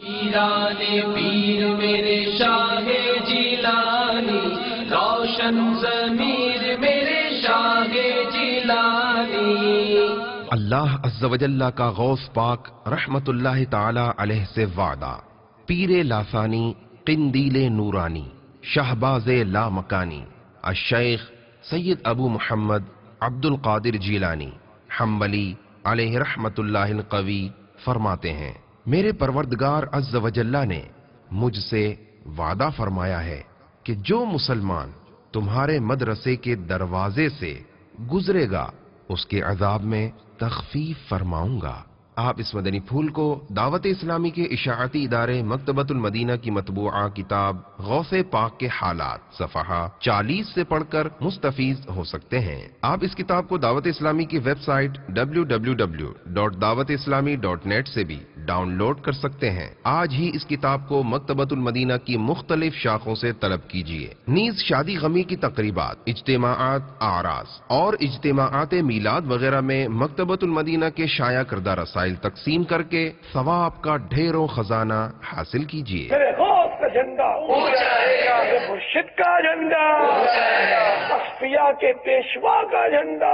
پیران پیر میرے شاہ جیلانی، روشن ضمیر میرے شاہ جیلانی۔ اللہ عز و جل کا غوث پاک رحمت اللہ تعالی علیہ سے وعدہ، پیر لاسانی قندیل نورانی شہباز لامکانی الشیخ سید ابو محمد عبد القادر جیلانی حنبلی علیہ رحمت اللہ القوی فرماتے ہیں، میرے پروردگار عز و جل نے مجھ سے وعدہ فرمایا ہے کہ جو مسلمان تمہارے مدرسے کے دروازے سے گزرے گا اس کے عذاب میں تخفیف فرماؤں گا۔ آپ اس مدنی پھول کو دعوت اسلامی کے اشاعتی ادارے مکتبۃ المدینہ کی مطبوعہ کتاب غوث پاک کے حالات صفحہ 40 سے پڑھ کر مستفیض ہو سکتے ہیں۔ آپ اس کتاب کو دعوت اسلامی کی ویب سائٹ www.dawatIslami.net سے بھی ڈاؤن لوڈ کر سکتے ہیں۔ آج ہی اس کتاب کو مکتبۃ المدینہ کی مختلف شاخوں سے طلب کیجیے۔ نیز شادی غمی کی تقریبات، اجتماعات، اعراس اور اجتماعات میلاد وغیرہ میں مکتبۃ المدینہ کے شائع کردہ رسائل تقسیم کر کے ثواب کا ڈھیروں خزانہ حاصل کیجیے۔ میرے غوث کا جھنڈا اونچا رہے، میرے مرشد کا جھنڈا، اصفیاء کے پیشوا کا جھنڈا